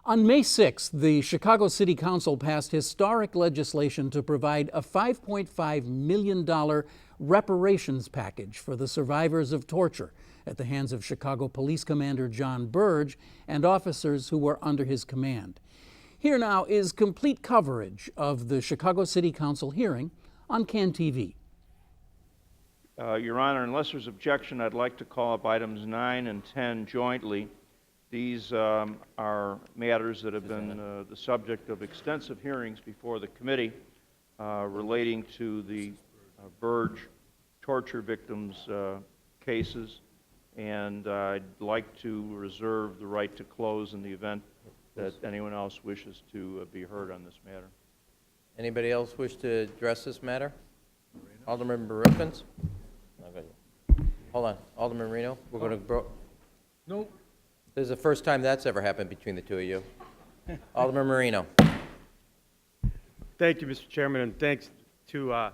On May 6th, the Chicago City Council passed historic legislation to provide a $5.5 million reparations package for the survivors of torture at the hands of Chicago Police Commander John Burge and officers who were under his command. Here now is complete coverage of the Chicago City Council hearing on CAN TV. Your Honor, unless there's objection, I'd like to call up items 9 and 10 jointly. These are matters that have been the subject of extensive hearings before the committee relating to the Burge torture victims' cases, and I'd like to reserve the right to close in the event that anyone else wishes to be heard on this matter. Anybody else wish to address this matter? Alderman Brookins? Hold on, Alderman Marino, we're going to... Nope. This is the first time that's ever happened between the two of you. Alderman Marino. Thank you, Mr. Chairman, and thanks to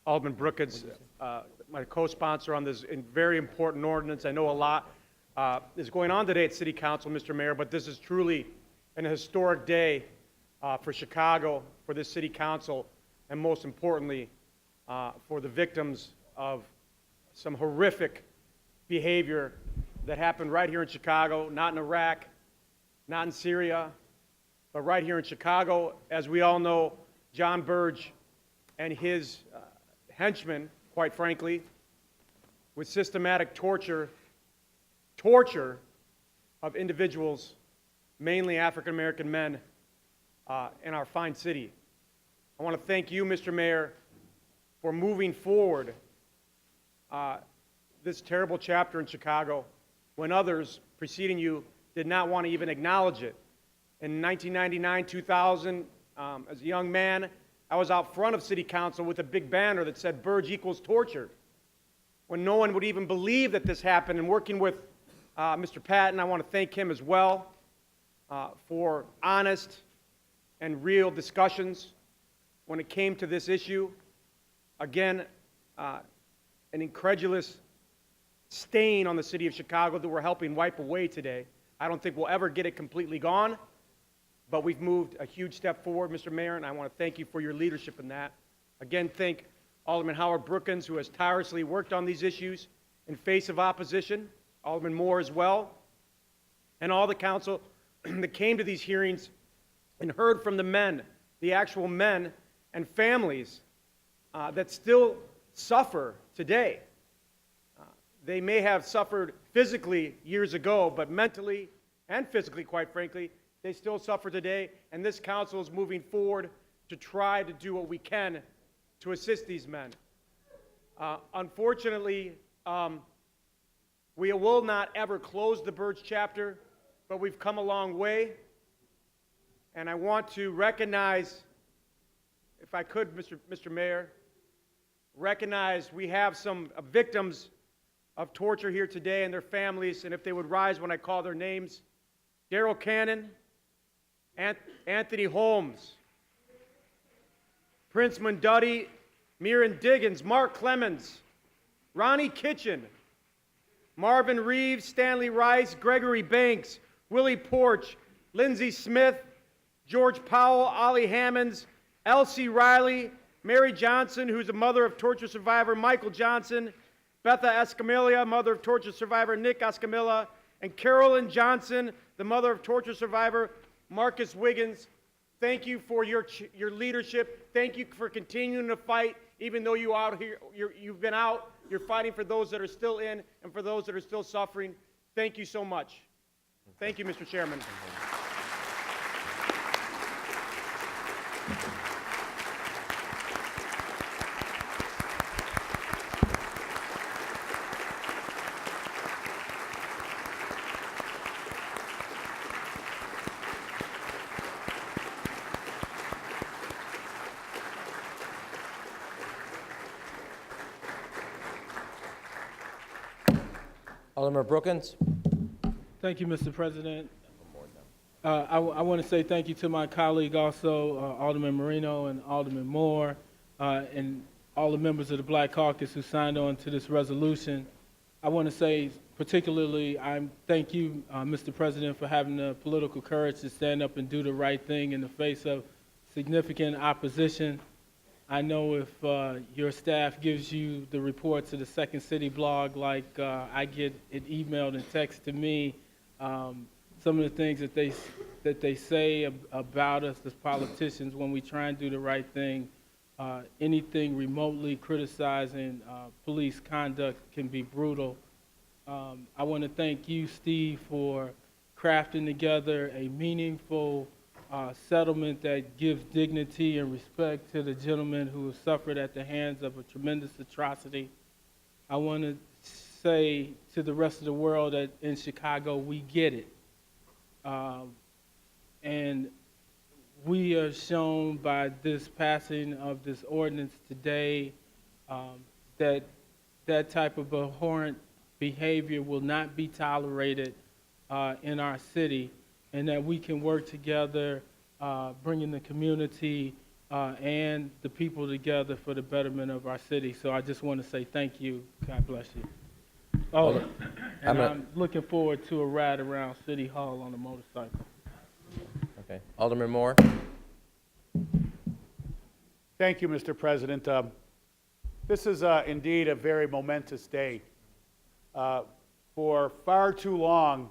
Alderman Brookins, my co-sponsor on this very important ordinance. I know a lot is going on today at City Council, Mr. Mayor, but this is truly an historic day for Chicago, for this City Council, and most importantly, for the victims of some horrific behavior that happened right here in Chicago, not in Iraq, not in Syria, but right here in Chicago. As we all know, John Burge and his henchmen, quite frankly, with systematic torture of individuals, mainly African-American men, in our fine city. I want to thank you, Mr. Mayor, for moving forward this terrible chapter in Chicago when others preceding you did not want to even acknowledge it. In 1999, 2000, as a young man, I was out front of City Council with a big banner that said Burge equals torture, when no one would even believe that this happened. And working with Mr. Patton, I want to thank him as well for honest and real discussions when it came to this issue. Again, an incredulous stain on the city of Chicago that we're helping wipe away today. I don't think we'll ever get it completely gone, but we've moved a huge step forward, Mr. Mayor, and I want to thank you for your leadership in that. Again, thank Alderman Howard Brookins, who has tirelessly worked on these issues in face of opposition, Alderman Moore as well, and all the council that came to these hearings and heard from the men, the actual men and families that still suffer today. They may have suffered physically years ago, but mentally and physically, quite frankly, they still suffer today, and this council is moving forward to try to do what we can to assist these men. Unfortunately, we will not ever close the Burge chapter, but we've come a long way, and I want to recognize, if I could, Mr. Mayor, recognize we have some victims of torture here today and their families, and if they would rise when I call their names: Daryl Cannon, Anthony Holmes, Prince Munduddy, Miran Diggins, Mark Clemens, Ronnie Kitchen, Marvin Reeves, Stanley Rice, Gregory Banks, Willie Porch, Lindsey Smith, George Powell, Ollie Hammonds, Elsie Riley, Mary Johnson, who's the mother of torture survivor Michael Johnson, Betha Escamilla, mother of torture survivor Nick Escamilla, and Carolyn Johnson, the mother of torture survivor Marcus Wiggins. Thank you for your leadership. Thank you for continuing to fight, even though you've been out. You're fighting for those that are still in and for those that are still suffering. Thank you so much. Thank you, Mr. Chairman. Alderman Brookins. Thank you, Mr. President. I want to say thank you to my colleague also, Alderman Marino and Alderman Moore, and all the members of the Black Caucus who signed on to this resolution. I want to say particularly, thank you, Mr. President, for having the political courage to stand up and do the right thing in the face of significant opposition. I know if your staff gives you the reports of the Second City blog, like I get it emailed and texted to me, some of the things that they say about us as politicians when we try and do the right thing, anything remotely criticizing police conduct can be brutal. I want to thank you, Steve, for crafting together a meaningful settlement that gives dignity and respect to the gentleman who has suffered at the hands of a tremendous atrocity. I want to say to the rest of the world that in Chicago, we get it. And we are shown by this passing of this ordinance today that that type of abhorrent behavior will not be tolerated in our city, and that we can work together, bringing the community and the people together for the betterment of our city. So I just want to say thank you. God bless you. Oh, and I'm looking forward to a ride around City Hall on a motorcycle. Okay. Alderman Moore? Thank you, Mr. President. This is indeed a very momentous day. For far too long,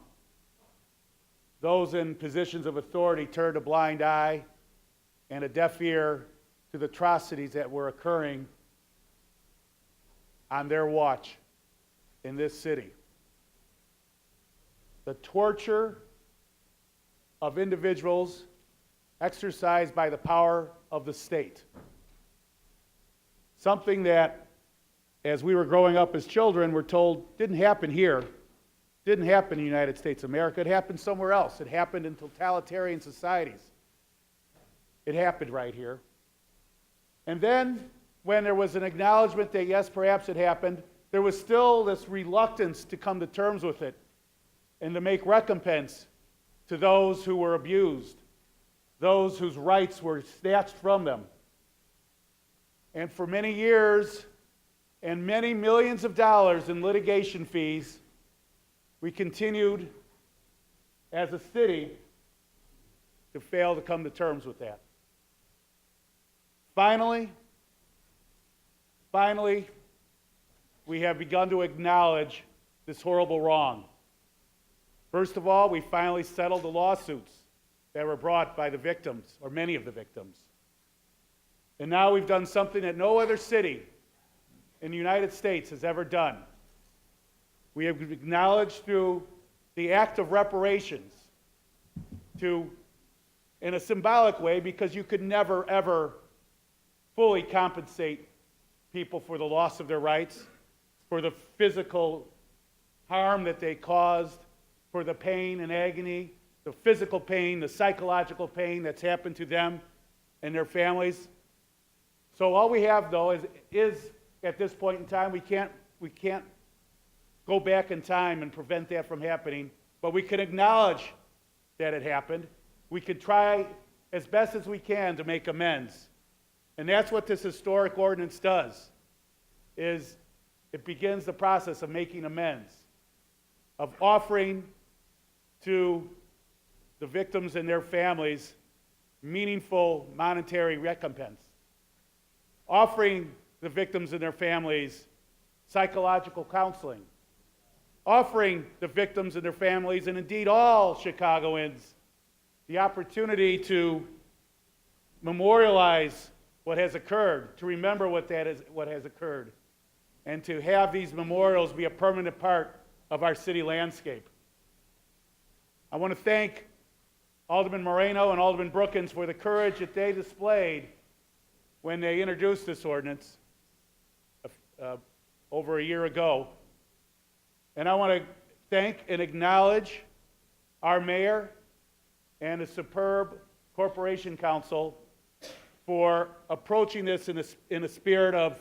those in positions of authority turned a blind eye and a deaf ear to the atrocities that were occurring on their watch in this city. The torture of individuals exercised by the power of the state. Something that, as we were growing up as children, we're told didn't happen here, didn't happen in the United States of America. It happened somewhere else. It happened in totalitarian societies. It happened right here. And then, when there was an acknowledgement that, yes, perhaps it happened, there was still this reluctance to come to terms with it and to make recompense to those who were abused, those whose rights were snatched from them. And for many years, and many millions of dollars in litigation fees, we continued as a city to fail to come to terms with that. Finally, we have begun to acknowledge this horrible wrong. First of all, we finally settled the lawsuits that were brought by the victims, or many of the victims. And now we've done something that no other city in the United States has ever done. We have acknowledged through the act of reparations to, in a symbolic way, because you could never, ever fully compensate people for the loss of their rights, for the physical harm that they caused, for the pain and agony, the physical pain, the psychological pain that's happened to them and their families. So all we have, though, is at this point in time, we can't go back in time and prevent that from happening, but we can acknowledge that it happened. We can try as best as we can to make amends. And that's what this historic ordinance does, is it begins the process of making amends, of offering to the victims and their families meaningful monetary recompense, offering the victims and their families psychological counseling, offering the victims and their families, and indeed all Chicagoans, the opportunity to memorialize what has occurred, to remember what has occurred, and to have these memorials be a permanent part of our city landscape. I want to thank Alderman Moreno and Alderman Brookins for the courage that they displayed when they introduced this ordinance over a year ago. And I want to thank and acknowledge our mayor and the superb corporation council for approaching this in a spirit of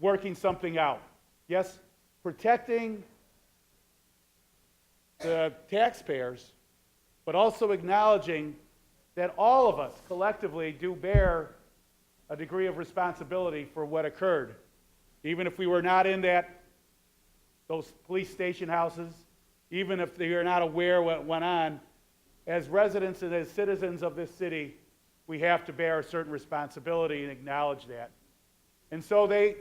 working something out. Yes, protecting the taxpayers, but also acknowledging that all of us collectively do bear a degree of responsibility for what occurred. Even if we were not in that those police station houses, even if you're not aware what went on, as residents and as citizens of this city, we have to bear a certain responsibility and acknowledge that. And so they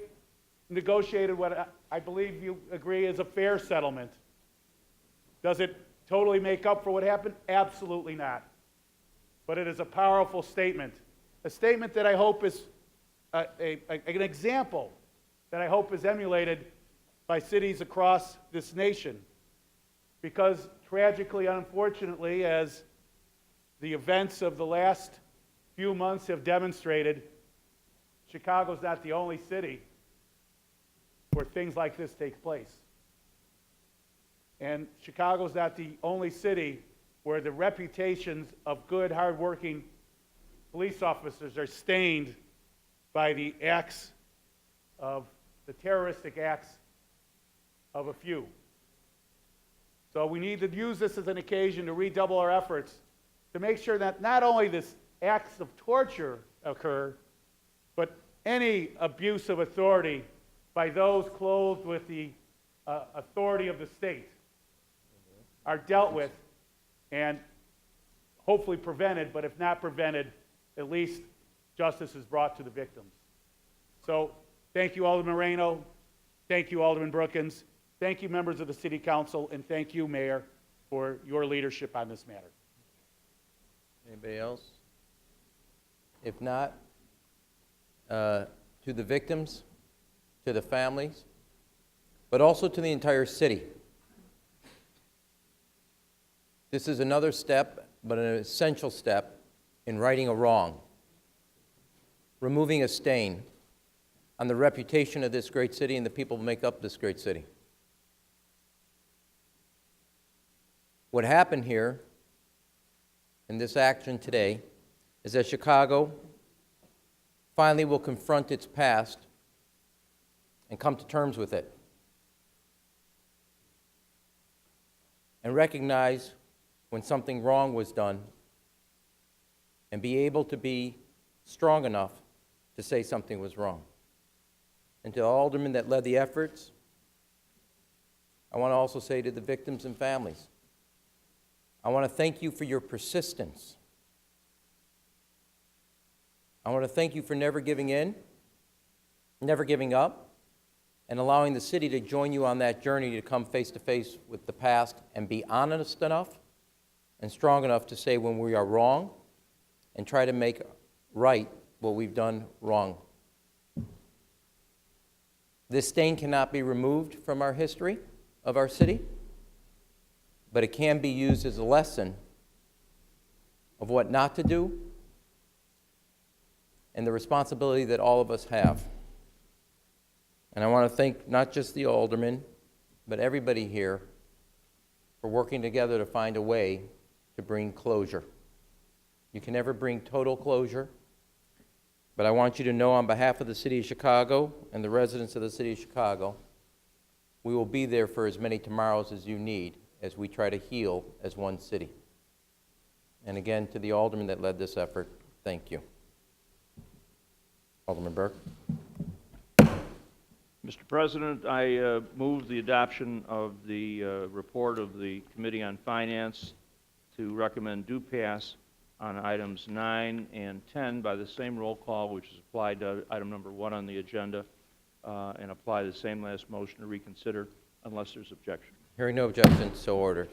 negotiated what I believe you agree is a fair settlement. Does it totally make up for what happened? Absolutely not. But it is a powerful statement. A statement that I hope is an example that I hope is emulated by cities across this nation. Because tragically, unfortunately, as the events of the last few months have demonstrated, Chicago's not the only city where things like this take place. And Chicago's not the only city where the reputations of good, hardworking police officers are stained by the acts of the terroristic acts of a few. So we need to use this as an occasion to redouble our efforts to make sure that not only this acts of torture occur, but any abuse of authority by those clothed with the authority of the state are dealt with and hopefully prevented, but if not prevented, at least justice is brought to the victims. So thank you, Alderman Moreno. Thank you, Alderman Brookins. Thank you, members of the City Council, and thank you, Mayor, for your leadership on this matter. Anybody else? If not, to the victims, to the families, but also to the entire city. This is another step, but an essential step in righting a wrong, removing a stain on the reputation of this great city and the people who make up this great city. What happened here in this action today is that Chicago finally will confront its past and come to terms with it and recognize when something wrong was done and be able to be strong enough to say something was wrong. And to the aldermen that led the efforts, I want to also say to the victims and families, I want to thank you for your persistence. I want to thank you for never giving in, never giving up, and allowing the city to join you on that journey to come face to face with the past and be honest enough and strong enough to say when we are wrong and try to make right what we've done wrong. This stain cannot be removed from our history of our city, but it can be used as a lesson of what not to do and the responsibility that all of us have. And I want to thank not just the aldermen, but everybody here for working together to find a way to bring closure. You can never bring total closure, but I want you to know on behalf of the City of Chicago and the residents of the City of Chicago, we will be there for as many tomorrows as you need as we try to heal as one city. And again, to the alderman that led this effort, thank you. Alderman Burke. Mr. President, I move the adoption of the report of the Committee on Finance to recommend do pass on items 9 and 10 by the same roll call which is applied to item number 1 on the agenda, and apply the same last motion to reconsider unless there's objection. Hearing no objection, so ordered.